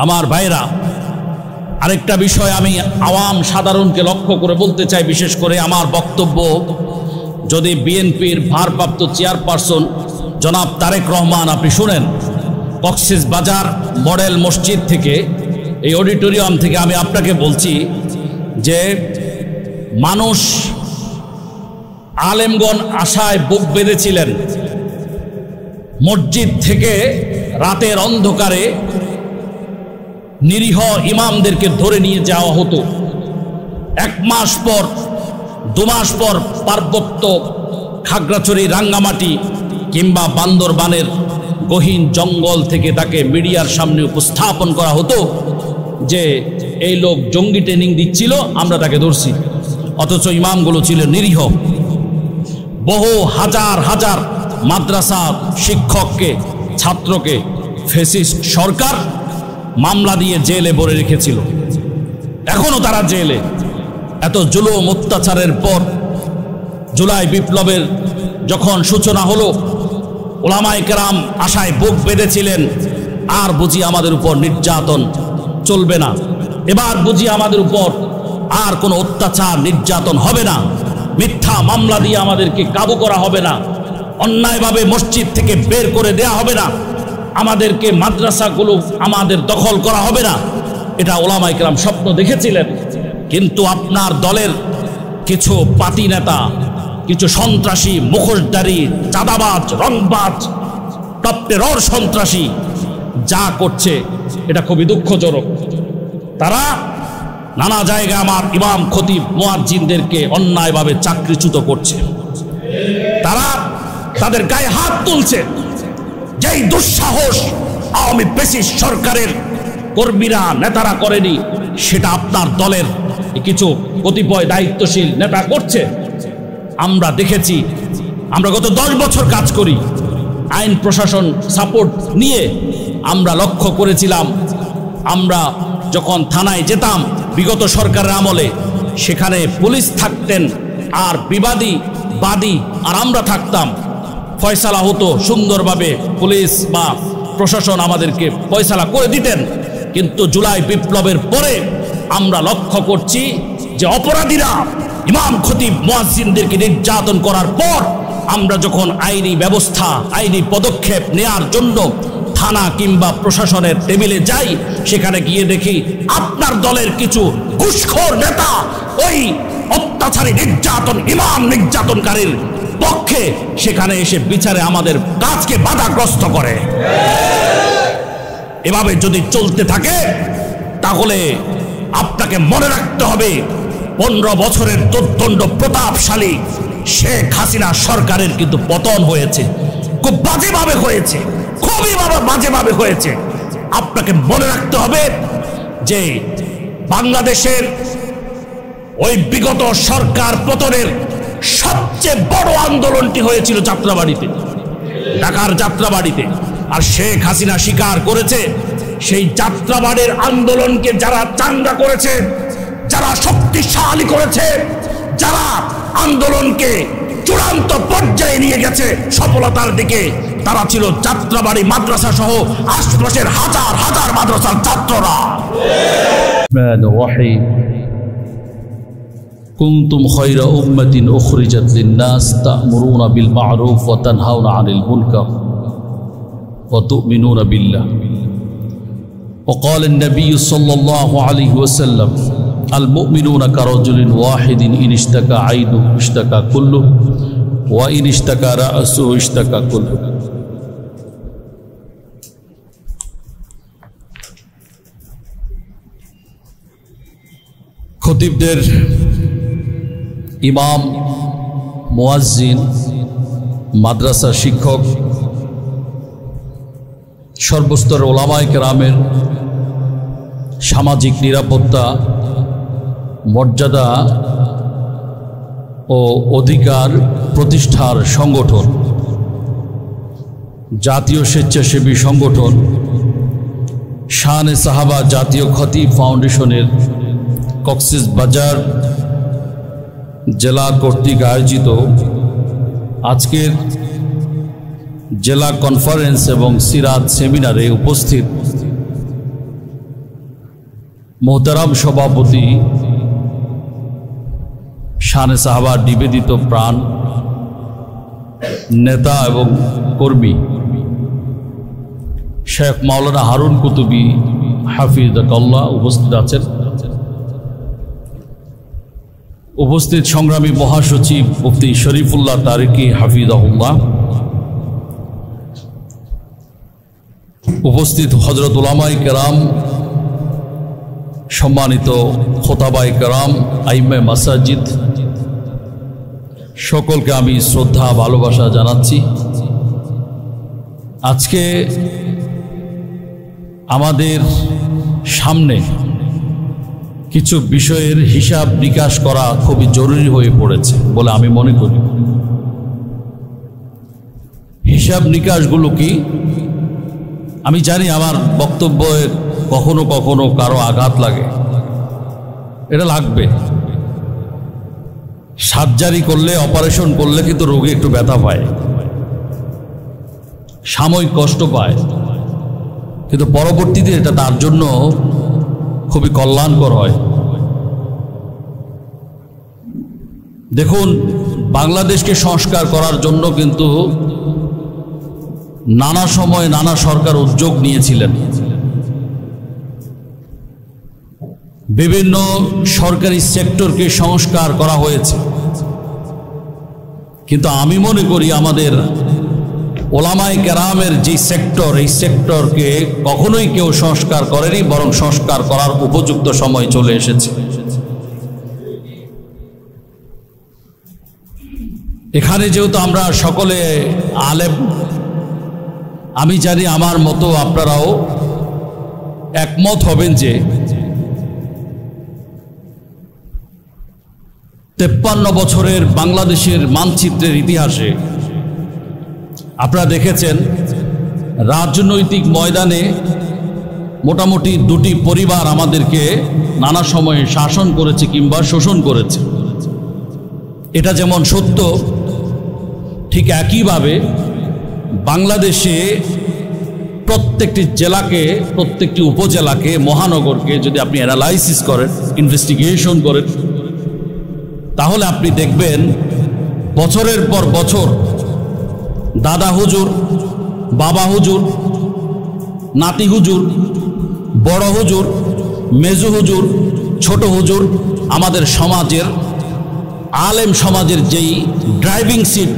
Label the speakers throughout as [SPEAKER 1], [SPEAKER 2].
[SPEAKER 1] আমার ভাইরা, আরেকটা বিষয় আমি আওয়াম সাধারণকে লক্ষ্য করে বলতে চাই, বিশেষ করে আমার বক্তব্য যদি বিএনপির ভারপ্রাপ্ত চেয়ারপারসন জনাব তারেক রহমান আপনি শুনেন, কক্সবাজার মডেল মসজিদ থেকে, এই অডিটোরিয়াম থেকে আমি আপনাকে বলছি যে মানুষ আলেমগণ আশায় বুক বেঁধেছিলেন। মসজিদ থেকে রাতের অন্ধকারে নিরীহ ইমামদেরকে ধরে নিয়ে যাওয়া হতো। 1 মাস পর 2 মাস পর পার্বত্য খাগড়াছড়ি, রাঙ্গামাটি কিংবা বান্দরবানের গহীন জঙ্গল থেকে তাকে মিডিয়ার সামনে উপস্থাপন করা হতো যে এই লোক জঙ্গি ট্রেনিং দিচ্ছিল, আমরা তাকে ধরছি। অথচ ইমামগুলো ছিল নিরীহ। বহু হাজার হাজার মাদ্রাসা শিক্ষককে, ছাত্রকে ফ্যাসিস্ট সরকার মামলা দিয়ে জেলে ভরে রেখেছিল, এখনো তারা জেলে। এত জুলুম অত্যাচারের পর জুলাই বিপ্লবের যখন সূচনা হলো, ওলামায়ে কেরাম আশায় বুক বেঁধেছিলেন আর বুঝি আমাদের উপর নির্যাতন চলবে না, এবার বুঝি আমাদের উপর আর কোনো অত্যাচার নির্যাতন হবে না, মিথ্যা মামলা দিয়ে আমাদেরকে কাবু করা হবে না, অন্যায়ভাবে মসজিদ থেকে বের করে দেয়া হবে না, আমাদেরকে মাদ্রাসাগুলো আমাদের দখল করা হবে না। এটা ওলামায়ে কেরাম স্বপ্ন দেখেছিলেন। কিন্তু আপনার দলের কিছু পাতি নেতা, কিছু সন্ত্রাসী, মুখোশধারী, চাঁদাবাজ, রংবাজ, টপ টেরর সন্ত্রাসী যা করছে এটা খুবই দুঃখজনক। তারা নানা জায়গায় আমার ইমাম, খতিব, মুয়াজ্জিনদেরকে অন্যায়ভাবে চাকরিচ্যুত করছে। তারা তাদের গায়ে হাত তুলছে। যেই দুঃসাহস আওয়ামী ফ্যাসিস্ট সরকারের কর্মীরা, নেতারা করেনি, সেটা আপনার দলের কিছু কতিপয় দায়িত্বশীল নেতা করছে। আমরা দেখেছি, আমরা গত 10 বছর কাজ করি, আইন প্রশাসন সাপোর্ট নিয়ে আমরা লক্ষ্য করেছিলাম। আমরা যখন থানায় যেতাম বিগত সরকারের আমলে, সেখানে পুলিশ থাকতেন আর বিবাদী বাদী আর আমরা থাকতাম, ফয়সালা হতো সুন্দরভাবে, পুলিশ বা প্রশাসন আমাদেরকে ফয়সালা করে দিতেন। কিন্তু জুলাই বিপ্লবের পরে আমরা লক্ষ্য করছি যে অপরাধীরা ইমাম, খতিব, মুয়াজ্জিনদেরকে নির্যাতন করার পর আমরা যখন আইনি ব্যবস্থা, আইনি পদক্ষেপ নেয়ার জন্য থানা কিংবা প্রশাসনের টেবিলে যাই, সেখানে গিয়ে দেখি আপনার দলের কিছু ঘুষখোর নেতা ওই অত্যাচারী, নির্যাতন, ইমাম নির্যাতনকারীর পক্ষে সেখানে এসে বিচারে আমাদের কাজকে বাধাগ্রস্ত করে। এভাবে যদি চলতে থাকে তাহলে আপনাকে মনে রাখতে হবে 15 বছরের দুর্দণ্ড প্রতাপশালী শেখ হাসিনা সরকারের কিন্তু পতন হয়েছে, খুব বাজেভাবে হয়েছে, খুবই বাজেভাবে হয়েছে। আপনাকে মনে রাখতে হবে যে বাংলাদেশের ওই বিগত সরকার পতনের সবচেয়ে বড় আন্দোলনটি হয়েছিল যাত্রাবাড়িতে, ঢাকার যাত্রাবাড়িতে। আর শেখ হাসিনা স্বীকার করেছে সেই যাত্রাবাড়ির আন্দোলনকে যারা চাঙ্গা করেছে, যারা শক্তিশালী করেছে, যারা আন্দোলনকে চূড়ান্ত পর্যায়ে নিয়ে গেছে সফলতার দিকে, তারা ছিল যাত্রাবাড়ি মাদ্রাসা সহ আশপাশের হাজার হাজার মাদ্রাসার ছাত্ররা। কুনতুম খায়রা উম্মাতিন উখরিজাত লিন-নাস তা'মুরুনা বিল মা'রুফ ওয়া তানহাউনা আনিল মুনকার ওয়া তু'মিনুনা বিল্লাহ। وقال النبي صلى الله عليه وسلم المؤمنون كرجل واحد إن اشتكى عينه اشتكى كله وإن اشتكى رأسه اشتكى كله। খতিবদের, ইমাম, মুয়াজ্জিন, মাদ্রাসা শিক্ষক, সর্বস্তর ওলামায়ে কেরামের সামাজিক নিরাপত্তা, মর্যাদা ও অধিকার প্রতিষ্ঠার সংগঠন, জাতীয় স্বেচ্ছাসেবী সংগঠন শানে সাহাবা জাতীয় খতিব ফাউন্ডেশনের কক্সবাজার জেলা কর্তৃক আয়োজিত আজকের জেলা কনফারেন্স এবং সিরাত সেমিনারে উপস্থিত মোহতারাম সভাপতি, শানে সাহাবার নিবেদিত প্রাণ নেতা এবং কর্মী শেখ মাওলানা হারুন কুতুবী হাফিজাকাল্লাহ উপস্থিত আছেন। উপস্থিত সংগ্রামী মহাসচিব মুফতি শরীফুল্লাহ তারিকি হাফিজাহুল্লাহ, উপস্থিত হযরত উলামায়ে কেরাম, সম্মানিত খোতাবায়ে কেরাম, আইম্মায়ে মাসাজিদ, সকলকে আমি শ্রদ্ধা ভালোবাসা জানাচ্ছি। আজকে আমাদের সামনে কিছু বিষয়ের হিসাব নিকাশ করা খুবই জরুরি হয়ে পড়েছে বলে আমি মনে করি। হিসাব নিকাশগুলো কি? আমি জানি আমার বক্তব্যে কখনো কখনো কারো আঘাত লাগে, এটা লাগবে। সার্জারি করলে, অপারেশন করলে কিন্তু রোগী একটু ব্যথা পায়, সাময়িক কষ্ট পায়, কিন্তু পরবর্তীতে এটা তার জন্য খুবই কল্যাণকর হয়। দেখুন, বাংলাদেশকে সংস্কার করার জন্য কিন্তু নানা সময় নানা সরকার উদ্যোগ নিয়েছিলেন। বিভিন্ন সরকারি সেক্টরকে সংস্কার করা হয়েছে, কিন্তু আমি মনে করি আমাদের ওলামায়ে কেরামের যে সেক্টর, এই সেক্টরকে কখনোই কেউ সংস্কার করেনি, বরং সংস্কার করার উপযুক্ত সময় চলে এসেছে। এখানে যেহেতু আমরা সকলে আলেম, আমি জানি আমার মতো আপনারাও একমত হবেন যে 53 বছরের বাংলাদেশের মানচিত্রের ইতিহাসে আপনারা দেখেছেন রাজনৈতিক ময়দানে মোটামুটি দুটি পরিবার আমাদেরকে নানা সময়ে শাসন করেছে কিংবা শোষণ করেছে। এটা যেমন সত্য, ঠিক একইভাবে বাংলাদেশে প্রত্যেকটি জেলাকে, প্রত্যেকটি উপজেলাকে, মহানগরকে যদি আপনি অ্যানালাইসিস করেন, ইনভেস্টিগেশন করেন, তাহলে আপনি দেখবেন বছরের পর বছর দাদা হুজুর, বাবা হুজুর, নাতি হুজুর, বড় হুজুর, মেজু হুজুর, ছোট হুজুর, আমাদের সমাজের আলেম সমাজের যেই ড্রাইভিং সিট,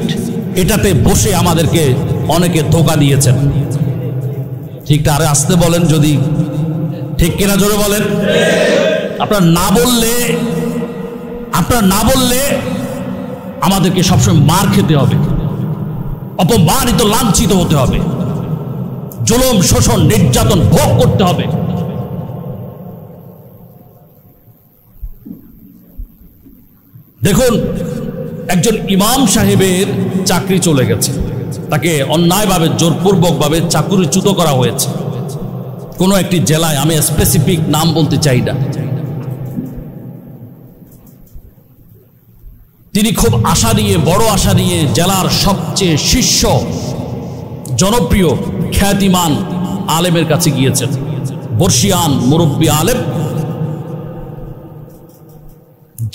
[SPEAKER 1] এটাতে বসে আমাদেরকে অনেকে ধোঁকা দিয়েছেন। ঠিক আরে আসতে বলেন, যদি ঠিক কিনা জোরে বলেন। আপনার না বললে আমাদেরকে সবসময় মার খেতে হবে, অপমানিত লাঞ্ছিত হতে হবে, জুলুম শোষণ নির্যাতন ভোগ করতে হবে। দেখুন, একজন ইমাম সাহেবের চাকরি চলে গেছে, তাকে অন্যায়ভাবে জোরপূর্বকভাবে চাকরিচ্যুত করা হয়েছে কোনো একটি জেলায়, আমি স্পেসিফিক নাম বলতে চাই না। তিনি খুব আশা নিয়ে, বড় আশা নিয়ে জেলার সবচেয়ে শীর্ষ জনপ্রিয় খ্যাতিমান আলেমের কাছে গিয়েছেন, বর্ষিয়ান মুরব্বী আলেম,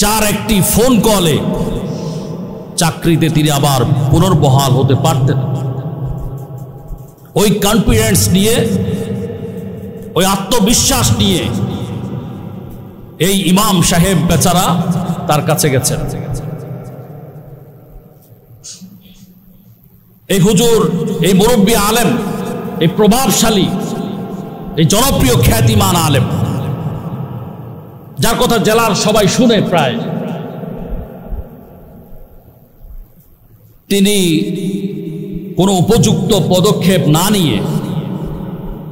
[SPEAKER 1] যার একটি ফোন কলে চাকরিতে তিনি আবার পুনর্বহাল হতে পারতেন। ওই কনফিডেন্স নিয়ে, ওই আত্মবিশ্বাস নিয়ে এই ইমাম সাহেব বেচারা তার কাছে গেছেন। এই হুজুর, এই মুরব্বী আলেম, এই প্রভাবশালী, এই জনপ্রিয় খ্যাতিমান আলেম, যার কথা জেলার সবাই শুনে প্রায়, তিনি কোনো উপযুক্ত পদক্ষেপ না নিয়ে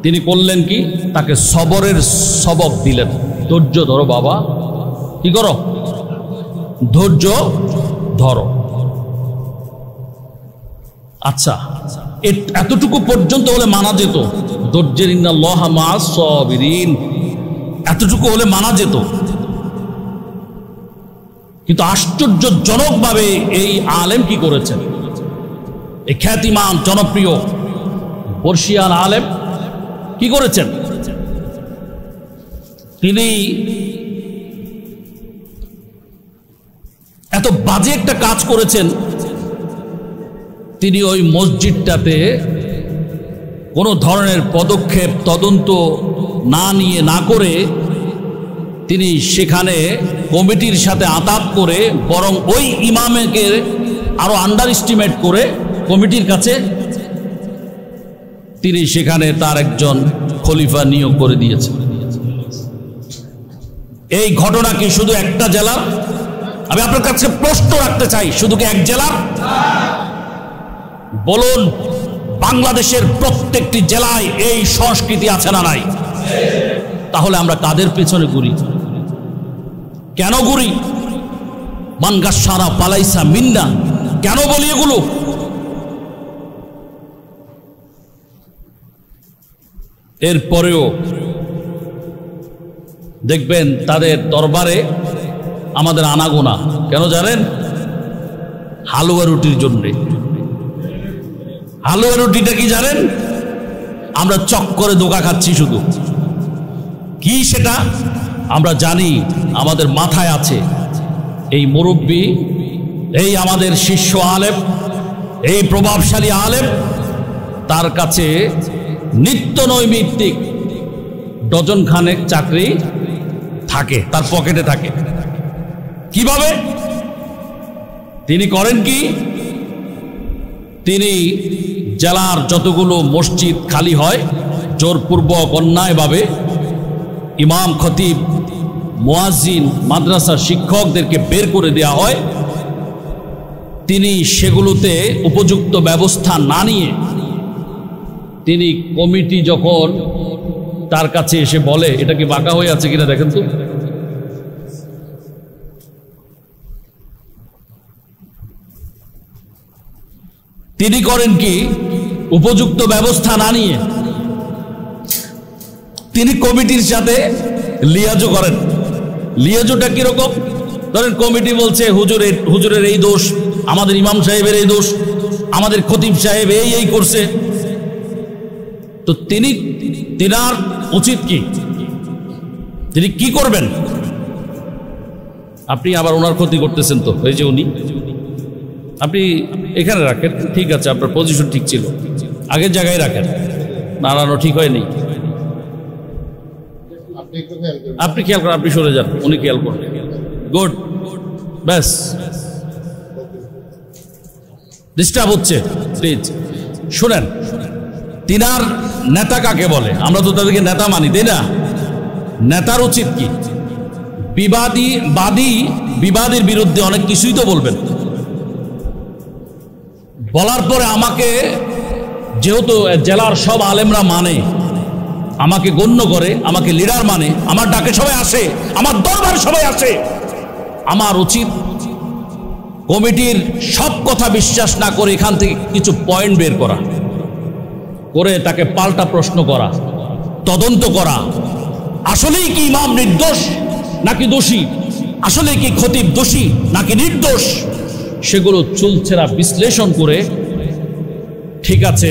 [SPEAKER 1] তিনি করলেন কি, তাকে সবরের সবক দিলেন। ধৈর্য ধরো বাবা, কি করো, ধৈর্য ধরো। আচ্ছা, এতটুকু পর্যন্ত হলে মানা যেত, ধৈর্যের ইন্নাল্লাহা মা'আস সাবিরিন, এতটুকু হলে মানা যেত। কিন্তু আশ্চর্যজনকভাবে এই আলেম কি করেছেন, এই খ্যাতিমান জনপ্রিয় বর্ষিয়ান আলেম কি করেছেন, তিনি এত বাজে একটা কাজ করেছেন, তিনি ওই মসজিদটাতে কোনো ধরনের পদক্ষেপ তদন্ত না নিয়ে না করে তিনি সেখানে কমিটির সাথে আতাত করে বরং ওই ইমামকে আরো আন্ডার এস্টিমেট করে কমিটির কাছে তিনি সেখানে তার একজন খলিফা নিয়োগ করে দিয়েছেন। এই ঘটনা কি শুধু একটা জেলা? আমি আপনার কাছে প্রশ্ন রাখতে চাই, শুধু কি এক জেলার? বলুন, বাংলাদেশের প্রত্যেকটি জেলায় এই সংস্কৃতি আছে না নাই? তাহলে আমরা কাদের পেছনে ঘুরি? কেন ঘুরি? মানগাসারা পালাইসা মিন্না কেন বলি এগুলো? এরপরেও দেখবেন তাদের দরবারে আমাদের আনাগোনা কেন জানেন? হালুয়া রুটির জন্যে। হালুয়া রুটিটা কি জানেন? আমরা চক করে ধোঁকা খাচ্ছি শুধু। কি সেটা? আমরা জানি, আমাদের মাথায় আছে এই মুরব্বী, এই আমাদের শিষ্য আলেম, এই প্রভাবশালী আলেম, তার কাছে নিত্য নৈমিত্তিক ডজন খানেক চাকরি থাকে, তার পকেটে থাকে। কিভাবে তিনি করেন? কি তিনি জেলার যতগুলো মসজিদ খালি হয় জোরপূর্বক অন্যায়ভাবে ইমাম, খতিব, মুয়াজ্জিন, মাদ্রাসার শিক্ষকদেরকে বের করে দেওয়া হয়, তিনি সেগুলোতে উপযুক্ত ব্যবস্থা না নিয়ে তিনি কমিটি যখন তার কাছে এসে বলে, এটা কি বাঁকা হয়ে আছে কিনা দেখেন তো, তিনি করেন কি উপযুক্ত ব্যবস্থা না নিয়ে তিনি কমিটির সাথে লিয়াজো করেন। লিয়াজোটা কিরকম? ধরেন কমিটি বলছে হুজুরের এই দোষ, আমাদের ইমাম সাহেবের এই দোষ, আমাদের খতিব সাহেব এই করছে, তো তিনার উচিত কি? তিনি কি করবেন? আপনি আবার ওনার ক্ষতি করতেছেন তো, এই যে উনি, আপনি এখানে রাখেন, ঠিক আছে, আপনার পজিশন ঠিক ছিল, আগের জায়গায় রাখেন, নাড়ানো ঠিক হয়নি, আপনি খেয়াল করেন, আপনি সরে যান, উনি খেয়াল করবেন। গুড, ব্যাস, ডিস্টার্ব হচ্ছে, প্লিজ শুনেন। তিনার নেতা কাকে বলে? আমরা তো তাদেরকে নেতা মানি, তাই না? নেতার উচিত কি? বিবাদীর বিরুদ্ধে অনেক কিছুই তো বলবেন, বলার পরে আমাকে যেহেতু জেলার সব আলেমরা মানে, আমাকে গণ্য করে, আমাকে লিডার মানে, আমার ডাকে সবাই আসে, আমার দরবারে সবাই আসে, আমার উচিত কমিটির সব কথা বিশ্বাস না করে এখান থেকে কিছু পয়েন্ট বের করা, করে তাকে পাল্টা প্রশ্ন করা, তদন্ত করা, আসলেই কি ইমাম নির্দোষ নাকি দোষী, আসলে কি খতিব দোষী নাকি নির্দোষ, সেগুলো চুলচেরা বিশ্লেষণ করে, ঠিক আছে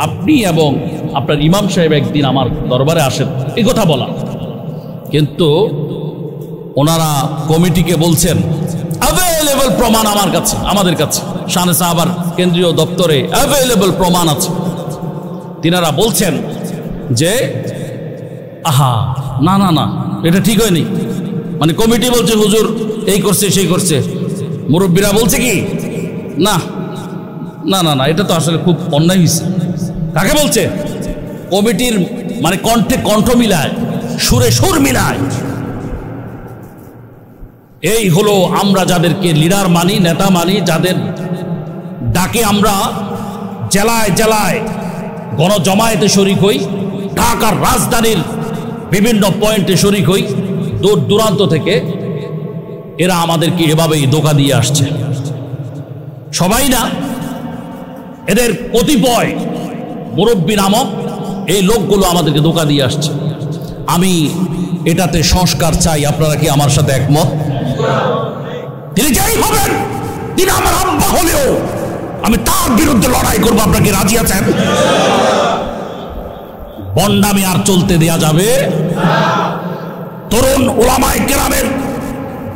[SPEAKER 1] আপনি এবং আপনার ইমাম সাহেব একদিন আমার দরবারে আসেন, এই কথা বলা। কিন্তু ওনারা কমিটিকে বলছেন অ্যাভেলেবল প্রমাণ আমার কাছে, আমাদের কাছে শানে সাহাবার কেন্দ্রীয় দপ্তরে অ্যাভেলেবল প্রমাণ আছে। তিনারা বলছেন যে আহা না না না, এটা ঠিক হয়নি, মানে কমিটি বলছে হুজুর এই করছে সেই করছে, মুরব্বীরা বলছে কি না না না না, এটা তো আসলে খুব অন্যায় হয়েছে। কাকে বলছে? কমিটির, মানে কণ্ঠে কণ্ঠ মিলায়, সুরে সুর মিলায়। এই হলো আমরা যাদেরকে লিডার মানি, নেতা মানি, যাদের ডাকে আমরা জেলায় জেলায় গণজমায়েতে শরিক হই, ঢাকার রাজধানীর বিভিন্ন পয়েন্টে শরিক হই, দূর দূরান্ত থেকে এরা আমাদেরকে এভাবেই ধোঁকা দিয়ে আসছে। সবাই না, এদের কতিপয় মুরব্বী নামক এই লোকগুলো আমাদেরকে ধোঁকা দিয়ে আসছে। আমি এটাতে সংস্কার চাই, আপনারা কি আমার সাথে একমত? তিনি যাই হবেন, তিনি আমার আব্বা হলেও আমি তার বিরুদ্ধে লড়াই করবো, আপনারা কি রাজি আছেন? বন্ডামি আর চলতে দেয়া যাবে? তরুণ ওলামায়ে কেরামের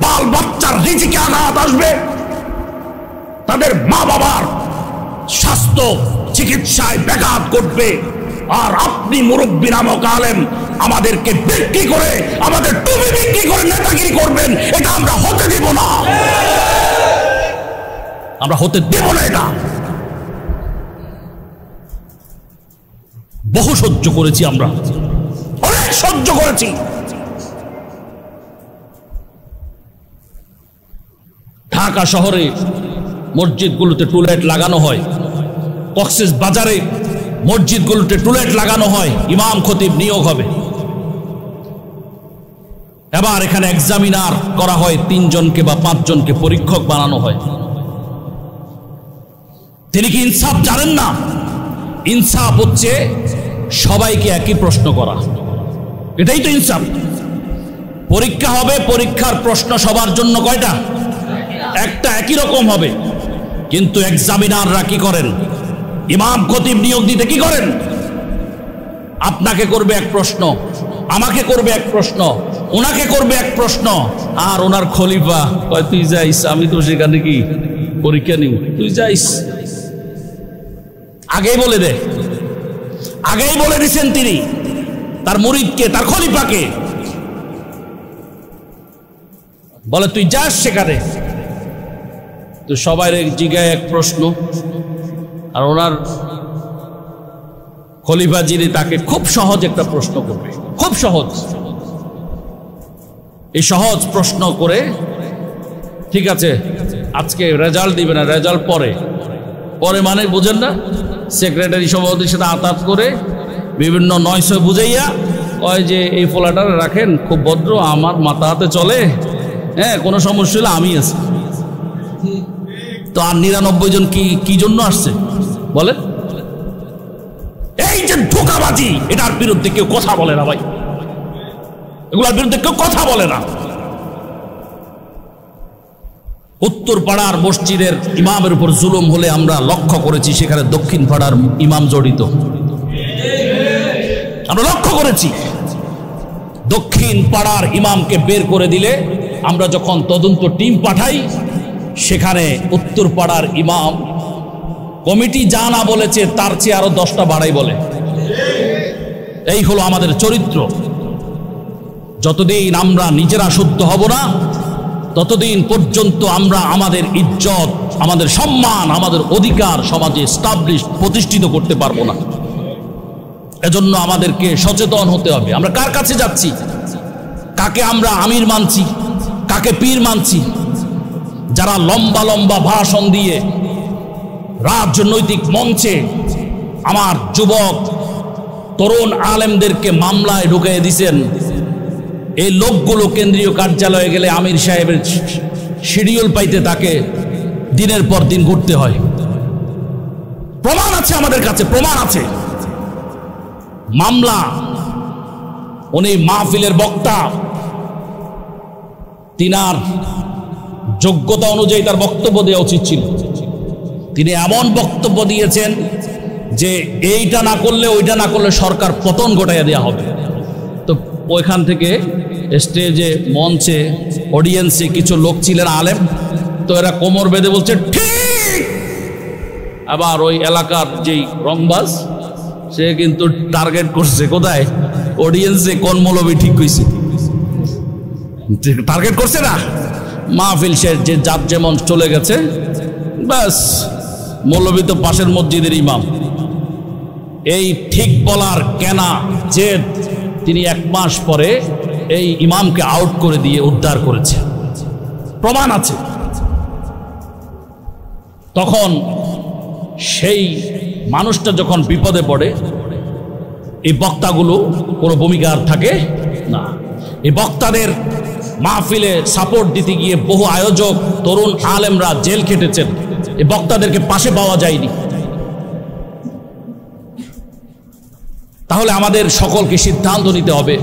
[SPEAKER 1] বাল বাচ্চার রিজিকে আঘাত আসবে, তাদের মা বাবার স্বাস্থ্য চিকিৎসায় ব্যাঘাত ঘটবে, আর আপনি মুরব্বী নামক আলেম আমাদেরকে বিক্রি করে, আমাদের টুপি বিক্রি করে নেতাগিরি করবেন, এটা আমরা হতে দেব না। আমরা হতে দেব না। এটা বহু সহ্য করেছি, আমরা অনেক সহ্য করেছি। ঢাকা শহরে মসজিদগুলোতে টুলেট লাগানো হয়, কক্সেস বাজারে মসজিদগুলোতে টুলেট লাগানো হয়, ইমাম খতিব নিয়োগ হবে। এবার এখানে এক্সামিনার করা হয়, 3 জনকে বা 5 জনকে পরীক্ষক বানানো হয়। তিনি কি ইনসাফ জানেন না? ইনসাফ হচ্ছে সবাইকে একই প্রশ্ন করা, এটাই তো ইনসাফ। পরীক্ষা হবে, পরীক্ষার প্রশ্ন সবার জন্য কয়টা? একটা, একই রকম হবে। কিন্তু এক্সামিনাররা কি করেন? ইমাম খতিব নিয়োগ দিতে কি করেন? আপনাকে করবে এক প্রশ্ন, আমাকে করবে এক প্রশ্ন, ওনাকে করবে এক প্রশ্ন, আর ওনার খলিফা কয় তুই যাইস, আমি তো সেখানে কি পরীক্ষা নিব, তুই যাইস। আগেই বলে দে, আগেই বলে দিচ্ছেন তিনি তার মুরিদকে, তার খলিফাকে, বলে তুই যাস সেখানে। তো সবাই জিগায় এক প্রশ্ন, আর ওনার খলিফা যিনি তাকে খুব সহজ একটা প্রশ্ন করবে, খুব সহজ। এই সহজ প্রশ্ন করে, ঠিক আছে আজকে রেজাল্ট দিবে না, রেজাল্ট পরে, পরে মানে বুঝেন না, সেক্রেটারি সভাপতির সাথে আতাত করে বিভিন্ন 900 বুঝাইয়া কয় যে এই ফলাটা রাখেন, খুব ভদ্র, আমার মাথা হাতে চলে, হ্যাঁ কোনো সমস্যা হলে আমি আছি। তো আর 99 জন কি জন্য আসছে বলে? এই যে ধোঁকাবাজি, এটার বিরুদ্ধে কেউ কথা বলে না ভাই, এগুলোর বিরুদ্ধে কেউ কথা বলে না। উত্তর পাড়ার মসজিদের ইমামের উপর জুলুম হলে আমরা লক্ষ্য করেছি সেখানে দক্ষিণ পাড়ার ইমাম জড়িত, আমরা লক্ষ্য করেছি। দক্ষিণ পাড়ার ইমামকে বের করে দিলে আমরা যখন তদন্ত টিম পাঠাই, সেখানে উত্তর পাড়ার ইমাম কমিটি যা না বলেছে তার চেয়ে আরো 10টা বাড়াই বলে। এই হলো আমাদের চরিত্র। যতদিন আমরা নিজেরা শুদ্ধ হব না, ততদিন পর্যন্ত আমরা আমাদের ইজ্জত, আমাদের সম্মান, আমাদের অধিকার সমাজে এস্টাবলিশ, প্রতিষ্ঠিত করতে পারবো না। এজন্য আমাদেরকে সচেতন হতে হবে। আমরা কার কাছে যাচ্ছি, কাকে আমরা আমির মানছি, কাকে পীর মানছি। যারা লম্বা লম্বা ভাষণ দিয়ে রাজনৈতিক মঞ্চে আমার যুবক তরুণ আলেমদেরকে মামলায় ঢুকিয়ে দিয়েছেন, এই লোকগুলো কেন্দ্রীয় কার্যালয়ে গেলে আমির সাহেবের শিডিউল পাইতে তাকে দিনের পর দিন ঘুরতে হয়। প্রমাণ আছে আমাদের কাছে, প্রমাণ আছে। মামলা, উনি মাহফিলের বক্তা, তিনার যোগ্যতা অনুযায়ী তার বক্তব্য দেওয়া উচিত ছিল। তিনি এমন বক্তব্য দিয়েছেন যে এইটা না করলে, ওইটা না করলে সরকার পতন ঘটাইয়া দেওয়া হবে। তো ওইখান থেকে স্টেজে, মঞ্চে, অডিয়েন্সে কিছু লোক ছিলেন আলেম, তো এরা কোমর বেঁধে বলছে ঠিক। আবার ওই এলাকার যেই রংবাজ, সে কিন্তু টার্গেট করছে কোথায়? অডিয়েন্সে। কোন মৌলবী ঠিক কইছে, টার্গেট করছে না। মাহফিল শেষ, যে যার যেমন চলে গেছে, ব্যাস। মৌলবী তো পাশের মসজিদের ইমাম। এই ঠিক বলার কেনা যে তিনি 1 মাস পরে এই ইমামকে আউট করে দিয়ে উদ্ধার করেছে, প্রমাণ আছে। তখন সেই মানুষটা যখন বিপদে পড়ে, এই বক্তাগুলো কোনো ভূমিকা আর থাকে না। এই বক্তাদের মাহফিলে সাপোর্ট দিতে গিয়ে বহু আয়োজক, তরুণ আলেমরা জেল খেটেছেন। এই বক্তাদেরকে পাশে পাওয়া যায়নি। তাহলে আমাদের সকলকে সিদ্ধান্ত নিতে হবে,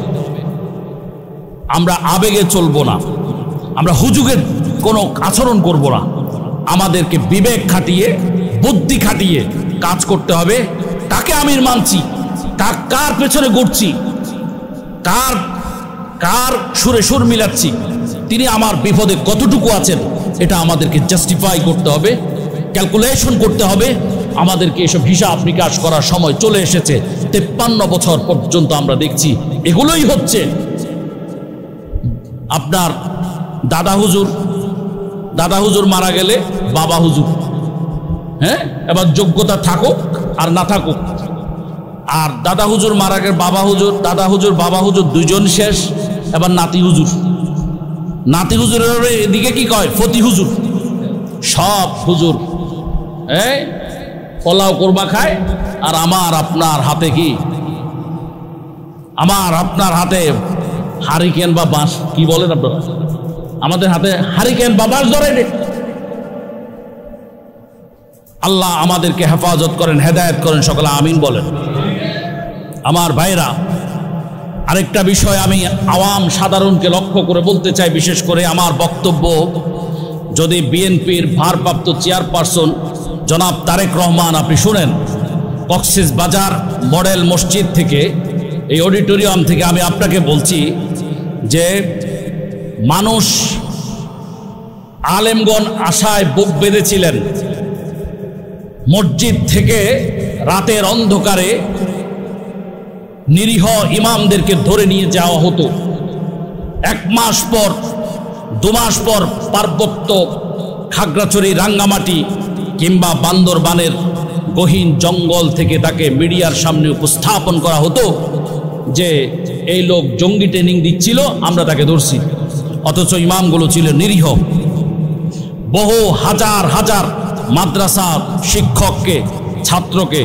[SPEAKER 1] আমরা আবেগে চলবো না, আমরা হুজুগের কোনো আচরণ করব না। আমাদেরকে বিবেক খাটিয়ে, বুদ্ধি খাটিয়ে কাজ করতে হবে। কাকে আমির মানছি, কার পেছনে ঘুরছি, কার কার সুরে সুর মিলাচ্ছি, তিনি আমার বিপদে কতটুকু আছেন, এটা আমাদেরকে জাস্টিফাই করতে হবে, ক্যালকুলেশন করতে হবে। আমাদেরকে এসব হিসাব নিকাশ করার সময় চলে এসেছে। 53 বছর পর্যন্ত আমরা দেখছি এগুলোই হচ্ছে। আপনার দাদা হুজুর মারা গেলে বাবা হুজুর, হ্যাঁ, এবার যোগ্যতা থাকুক আর না থাকুক, আর দাদা হুজুর মারা গেলে দাদা হুজুর বাবা হুজুর দুইজন শেষ। এবার নাতি হুজুরের এদিকে কি কয়, ফতি হুজুর। সব হুজুর পোলাও কোরমা খায়, আর আমার আপনার হাতে কি, আমার আপনার হাতে হারিকেন বা বাঁশ, কি বলেন আপনারা, আমাদের হাতে হারিকেন বা বাঁশ ধরে। আল্লাহ আমাদেরকে হেফাজত করেন, হেদায়েত করেন, সকলে আমিন বলেন। আমার ভাইরা, আরেকটা বিষয় আমি আওয়াম সাধারণকে লক্ষ্য করে বলতে চাই, বিশেষ করে আমার বক্তব্য যদি বিএনপির ভারপ্রাপ্ত চেয়ারপারসন জনাব তারেক রহমান আপনি শুনেন, কক্সবাজার মডেল মসজিদ থেকে, এই অডিটোরিয়াম থেকে আমি আপনাকে বলছি যে মানুষ আলেমগণ আশায় বুক বেঁধেছিলেন, মসজিদ থেকে রাতের অন্ধকারে নিরীহ ইমামদেরকে ধরে নিয়ে যাওয়া হতো। 1 মাস পর 2 মাস পর পার্বত্য খাগড়াছড়ি, রাঙ্গামাটি কিংবা বান্দরবানের গহীন জঙ্গল থেকে তাকে মিডিয়ার সামনে উপস্থাপন করা হতো যে এই লোক জঙ্গি ট্রেনিং দিচ্ছিল, আমরা তাকে ধরছি। অথচ ইমামগুলো ছিল নিরীহ। বহু হাজার হাজার মাদ্রাসা শিক্ষককে, ছাত্রকে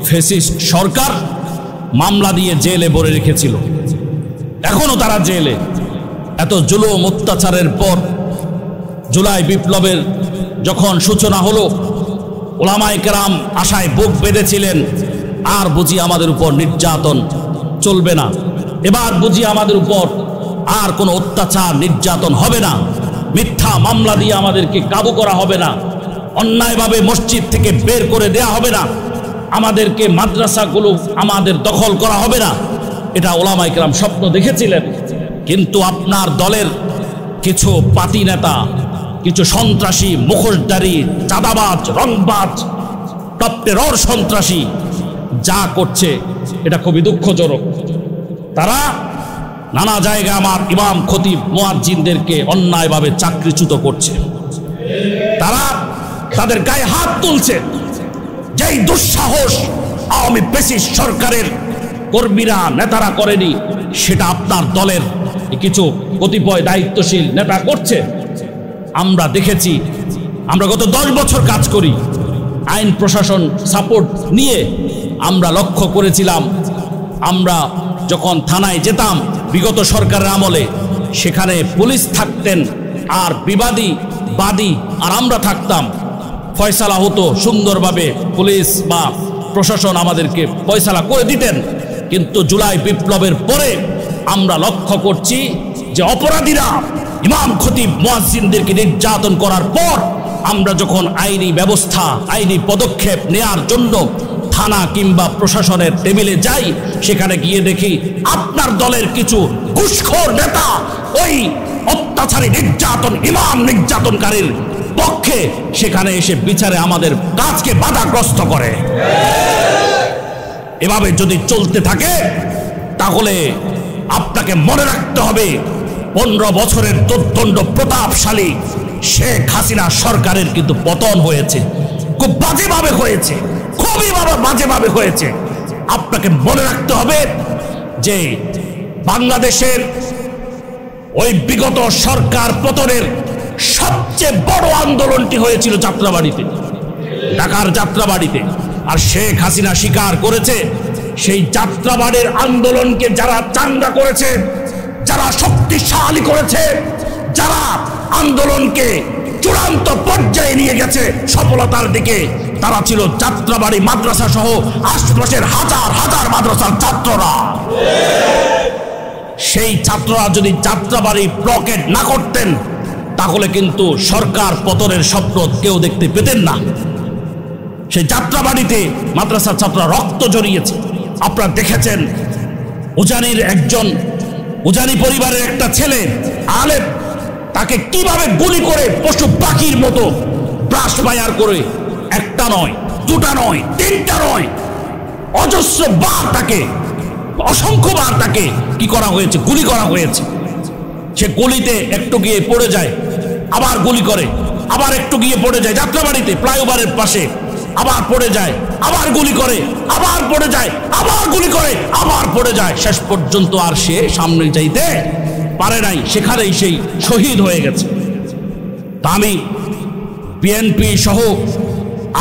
[SPEAKER 1] ফ্যাসিস্ট সরকার মামলা দিয়ে জেলে ভরে রেখেছিল, এখনো তারা জেলে। এত জুলুম অত্যাচারের পর জুলাই বিপ্লবের যখন সূচনা হলো, উলামায়ে কেরাম আশায় বুক বেঁধেছিলেন, আর বুঝি আমাদের উপর নির্যাতন চলবে না, এবার বুঝি আমাদের উপর আর কোনো অত্যাচার নির্যাতন হবে না, মিথ্যা মামলা দিয়ে আমাদেরকে কাবু করা হবে না, অন্যায়ভাবে মসজিদ থেকে বের করে দেয়া হবে না, আমাদেরকে মাদ্রাসাগুলো আমাদের দখল করা হবে না। এটা উলামায়ে কেরাম স্বপ্ন দেখেছিলেন। কিন্তু আপনার দলের কিছু পাতি নেতা, কিছু সন্ত্রাসী, মুখোশধারী, চাঁদাবাজ, রংবাজ, টপটেরর সন্ত্রাসী যা করছে এটা খুবই দুঃখজনক। তারা নানা জায়গায় আমার ইমাম, খতিব, মুয়াজ্জিনদেরকে অন্যায়ভাবে চাকরিচ্যুত করছে। তারা তাদের গায়ে হাত তুলছে। যেই দুঃসাহস আওয়ামী ফ্যাসিস্ট সরকারের কর্মীরা, নেতারা করেনি, সেটা আপনার দলের কিছু কতিপয় দায়িত্বশীল নেতা করছে। আমরা দেখেছি, আমরা গত 10 বছর কাজ করি, আইন প্রশাসন সাপোর্ট নিয়ে আমরা লক্ষ্য করেছিলাম, আমরা যখন থানায় যেতাম বিগত সরকারের আমলে, সেখানে পুলিশ থাকতেন আর বাদী আর আমরা থাকতাম, ফয়সালা হতো সুন্দরভাবে, পুলিশ বা প্রশাসন আমাদেরকে ফয়সালা করে দিতেন। কিন্তু জুলাই বিপ্লবের পরে আমরা লক্ষ্য করছি যে অপরাধীরা ইমাম, খতিব, মুয়াজ্জিনদেরকে নির্যাতন করার পর আমরা যখন আইনি ব্যবস্থা, আইনি পদক্ষেপ নেয়ার জন্য থানা কিংবা প্রশাসনের টেবিলে যাই, সেখানে গিয়ে দেখি আপনার দলের কিছু ঘুষখোর নেতা ওই অত্যাচারী, ইমাম নির্যাতনকারীর পক্ষে সেখানে এসে বিচারে আমাদের কাজকে বাধাগ্রস্ত করে। এভাবে যদি চলতে থাকে তাহলে আপনাকে মনে রাখতে হবে 15 বছরের দুর্দণ্ড প্রতাপশালী শেখ হাসিনা সরকারের কিন্তু পতন হয়েছে, খুব বাজেভাবে হয়েছে, খুবই বাজেভাবে হয়েছে। আপনাকে মনে রাখতে হবে যে বাংলাদেশের ওই বিগত সরকার পতনের সবচেয়ে বড় আন্দোলনটি হয়েছিল যাত্রাবাড়িতে, ঢাকার যাত্রাবাড়িতে। আর শেখ হাসিনা স্বীকার করেছে সেই যাত্রাবাড়ির আন্দোলনকে যারা চাঙ্গা করেছে, যারা শক্তিশালী করেছে, যারা আন্দোলনকে চূড়ান্ত পর্যায়ে নিয়ে গেছে সফলতার দিকে, তারা ছিল যাত্রাবাড়ি মাদ্রাসা সহ আশপাশের হাজার হাজার মাদ্রাসার ছাত্ররা। সেই ছাত্ররা যদি যাত্রাবাড়ি ব্লকেট না করতেন তাহলে কিন্তু সরকার পতনের স্বপ্ন কেউ দেখতে পেতেন না। সেই যাত্রাবাড়িতে মাদ্রাসার ছাত্ররা রক্ত জড়িয়েছে। আপনারা দেখেছেন উজানির একজন উজানি পরিবারের একটা ছেলে আলেম, তাকে কিভাবে গুলি করে পশু পাখির মতো ব্রাশ ফায়ার করে, একটা নয়, দুটা নয়, তিনটা নয়, অজস্র বার তাকে, অসংখ্য বার তাকে কি করা হয়েছে, গুলি করা হয়েছে। সে গুলিতে একটু গিয়ে পড়ে যায়, আবার গুলি করে, আবার একটু গিয়ে পড়ে যায় যাত্রাবাড়িতে ফ্লাইওভারের পাশে, আবার পড়ে যায়, আবার গুলি করে, আবার পড়ে যায়, আবার গুলি করে, আবার পড়ে যায়। শেষ পর্যন্ত আর সে সামনে যাইতে পারে নাই, সেখানেই সেই শহীদ হয়ে গেছে। তা আমি বিএনপি সহ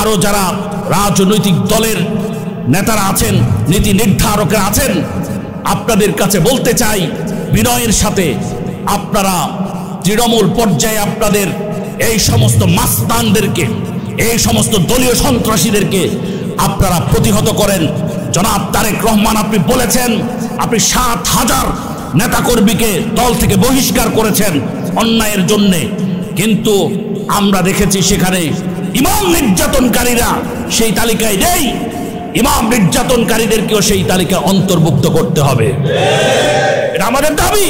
[SPEAKER 1] আরো যারা রাজনৈতিক দলের নেতারা আছেন, নীতি নির্ধারকরা আছেন, আপনাদের কাছে বলতে চাই বিনয়ের সাথে, আপনারা তৃণমূল পর্যায়ে আপনাদের এই সমস্ত মাস্তানদেরকে, এই সমস্ত দলীয় সন্ত্রাসীদেরকে আপনারা প্রতিহত করেন। জনাব তারেক রহমান, আপনি বলেছেন আপনি 7,000 নেতাকর্মীকে দল থেকে বহিষ্কার করেছেন অন্যায়ের জন্যে, কিন্তু আমরা দেখেছি সেখানে ইমাম নির্যাতনকারীরা সেই তালিকায় নেই। ইমাম নির্যাতনকারীদেরকেও সেই তালিকায় অন্তর্ভুক্ত করতে হবে, এটা আমাদের দাবি।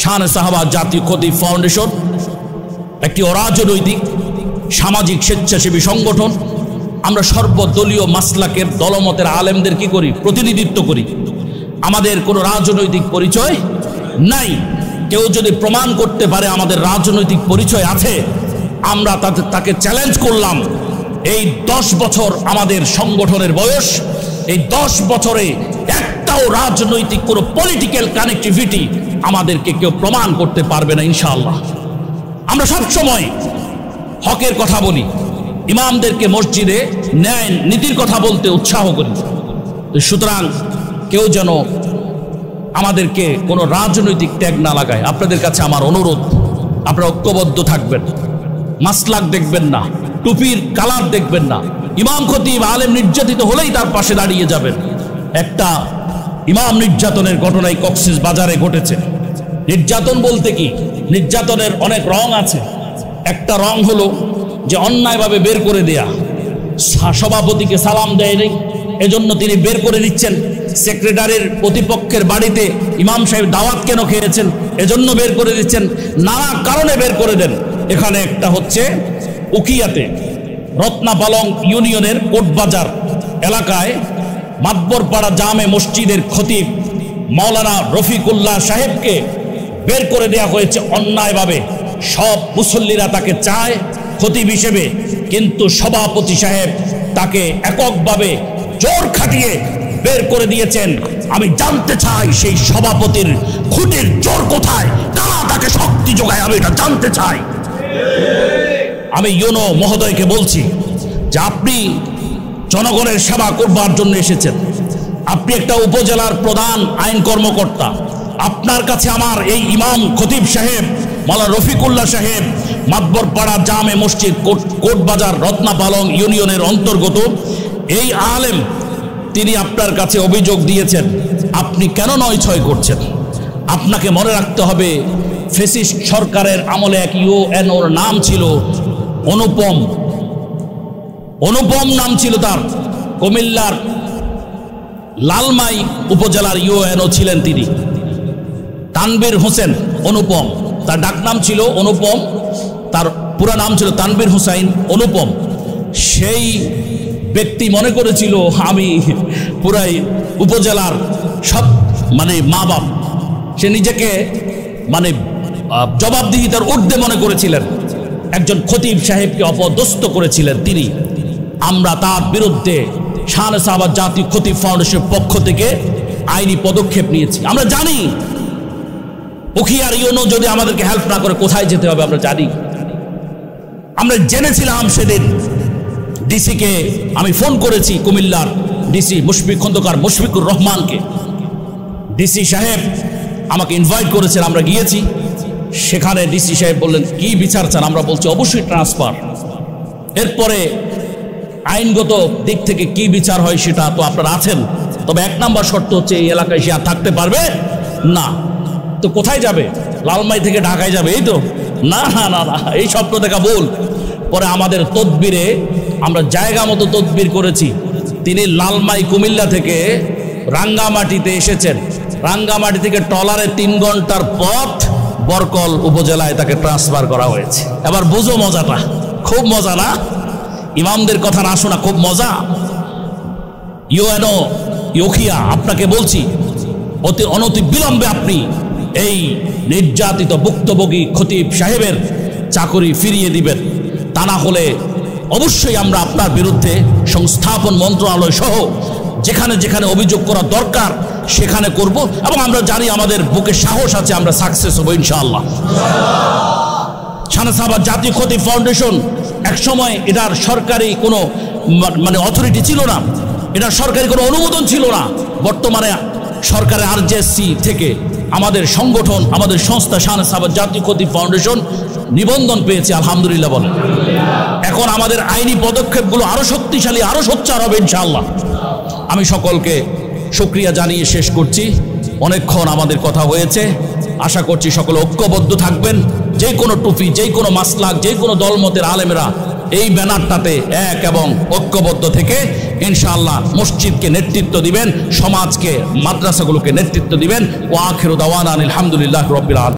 [SPEAKER 1] শান সাহাবা জাতীয় খতিব ফাউন্ডেশন একটি অরাজনৈতিক সামাজিক স্বেচ্ছাসেবী সংগঠন। আমরা সর্বদলীয় মাসলাকের দলমতের আলেমদের কি করি, প্রতিনিধিত্ব করি। আমাদের কোনো রাজনৈতিক পরিচয় নাই। কেউ যদি প্রমাণ করতে পারে আমাদের রাজনৈতিক পরিচয় আছে, আমরা তাকে চ্যালেঞ্জ করলাম। এই 10 বছর আমাদের সংগঠনের বয়স, এই 10 বছরে একটাও রাজনৈতিক কোনো পলিটিক্যাল কানেক্টিভিটি আমাদেরকে কেউ প্রমাণ করতে পারবে না ইনশাআল্লাহ। আমরা সবসময় হকের কথা বলি, ইমামদেরকে মসজিদে ন্যায় নীতির কথা বলতে উৎসাহ করি। সুতরাং কেউ যেন আমাদেরকে কোনো রাজনৈতিক ট্যাগ না লাগায়। আপনাদের কাছে আমার অনুরোধ, আপনারা ঐক্যবদ্ধ থাকবেন, মাসলাক দেখবেন না, টুপির কালার দেখবেন না। ইমাম খতিব আলেম নির্যাতিত হলেই তার পাশে দাঁড়িয়ে যাবেন। একটা ইমাম নির্যাতনের ঘটনায় কক্সেস বাজারে ঘটেছে। নির্যাতন বলতে কি, নির্যাতনের অনেক রং আছে। একটা রং হলো যে অন্যায়ভাবে বের করে দেয়া, সভাপতিকে সালাম দেয়নি এজন্য তিনি বের করে দিচ্ছেন, সেক্রেটারির প্রতিপক্ষের বাড়িতে ইমাম সাহেব দাওয়াত কেন খেয়েছেন এজন্য বের করে দিচ্ছেন, নানা কারণে বের করে দেন। এখানে একটা হচ্ছে উকিয়াতে রত্নাপালং ইউনিয়নের কোটবাজার এলাকায় মাতবরপাড়া জামে মসজিদের খতিব মাওলানা রফিকুল্লাহ সাহেবকে বের করে দেওয়া হয়েছে অন্যায়ভাবে। সব মুসল্লিরা তাকে চায় খতিব হিসেবে, কিন্তু সভাপতি সাহেব তাকে এককভাবে জোর খাটিয়ে বের করে দিয়েছেন। আমি জানতে চাই সেই সভাপতির খুঁটির জোর কোথায়, কারা তাকে শক্তি যোগায়, আমি এটা জানতে চাই। আমি ইউনো মহোদয়কে বলছি যে আপনি জনগণের সেবা করবার জন্য এসেছেন, আপনি একটা উপজেলার প্রধান আইন কর্মকর্তা। আপনার কাছে আমার এই ইমাম খতিব সাহেব মাওলানা রফিকুল্লাহ সাহেব মাতবরপাড়া জামে মসজিদ কোটবাজার রত্নাপালং ইউনিয়নের অন্তর্গত এই আলেম, তিনি আপনার কাছে অভিযোগ দিয়েছেন। আপনি কেন 9-6 করছেন? আপনাকে মনে রাখতে হবে ফ্যাসিস্ট সরকারের আমলে এক ইউএনওর নাম ছিল অনুপম, অনুপম নাম ছিল তার। কুমিল্লার লালমাই উপজেলার ইউএনও ছিলেন তিনি, তানবীর হোসেন অনুপম। তার ডাকনাম ছিল অনুপম, তার পুরা নাম ছিল তানবীর হোসাইন অনুপম। সেই ব্যক্তি মনে করেছিল আমি পুরাই উপজেলার সব মা বাপ, সে নিজেকে জবাবদিহিতার ঊর্ধ্বে মনে করেছিলেন। একজন খতিব সাহেবকে অপদস্থ করেছিলেন তিনি। আমরা তার বিরুদ্ধে শান সাহাবা জাতীয় খতিব ফাউন্ডেশনের পক্ষ থেকে আইনি পদক্ষেপ নিয়েছি। আমরা জানি উখিয়ার ইউনো যদি আমাদেরকে হেল্প না করে কোথায় যেতে হবে আমরা জানি। আমরা জেনেছিলাম সেদিন ডিসিকে আমি ফোন করেছি, কুমিল্লার ডিসি মুশফিকুর রহমানকে। ডিসি সাহেব আমাকে ইনভাইট করেছেন, আমরা গিয়েছি। সেখানে ডিসি সাহেব বললেন কি বিচার চান? আমরা বলছি অবশ্যই ট্রান্সফার। এরপরে আইনগত দিক থেকে কি বিচার হয় সেটা তো আপনারা আছেন, তবে 1 নম্বর শর্ত হচ্ছে এই এলাকায় সে আর থাকতে পারবে না। তো কোথায় যাবে? লালমাই থেকে ঢাকায় যাবে, এই তো? না না না না, এই স্বপ্ন দেখা ভুল। পরে আমাদের তদবিরে আমরা জায়গা মতো তদবির করেছি। তিনি লালমাই কুমিল্লা থেকে রাঙ্গামাটিতে এসেছেন, রাঙ্গামাটি থেকে ট্রলারে 3 ঘন্টার পথ বরকল উপজেলায় তাকে ট্রান্সফার করা হয়েছে। এবার বুঝো মজাটা, খুব মজা না? ইমামদের কথা না শোনা খুব মজা। ইউএনও ইউখিয়া আপনাকে বলছি, অনতি বিলম্বে আপনি এই নির্যাতিত ভুক্তভোগী খতিব সাহেবের চাকরি ফিরিয়ে দিবেন, তা না হলে অবশ্যই আমরা আপনার বিরুদ্ধে সংস্থাপন মন্ত্রণালয় সহ যেখানে যেখানে অভিযোগ করা দরকার সেখানে করব, এবং আমরা জানি আমাদের বুকে সাহস আছে, আমরা সাকসেস হব ইনশাআল্লাহ। শাহনেসাবাদ জাতীয় খতিব ফাউন্ডেশন একসময় এটার সরকারি কোনো মানে অথরিটি ছিল না, এটার সরকারি কোনো অনুমোদন ছিল না। বর্তমানে সরকারের আরজেএসসি থেকে আমাদের সংগঠন, আমাদের সংস্থা শাহনেসাবাদ জাতীয় খতিব ফাউন্ডেশন নিবন্ধন পেয়েছে, আলহামদুলিল্লাহ বলেন। এখন আমাদের আইনি পদক্ষেপগুলো আরো শক্তিশালী, আরো সোচ্চার হবে ইনশাআল্লাহ। আমি সকলকে শুকরিয়া জানিয়ে শেষ করছি। অনেকক্ষণ আমাদের কথা হয়েছে, আশা করছি সকলে ঐক্যবদ্ধ থাকবেন। যে কোনো টুপি, যে কোনো মাসলাক, যে কোনো দলমতের আলেমেরা এই ব্যানারটাতে এক এবং ঐক্যবদ্ধ থেকে ইনশাআল্লাহ মসজিদকে নেতৃত্ব দিবেন, সমাজকে, মাদ্রাসাগুলোকে নেতৃত্ব দিবেন। ওয়া আখিরু দাওয়ানা আলহামদুলিল্লাহি রাব্বিল আলামিন।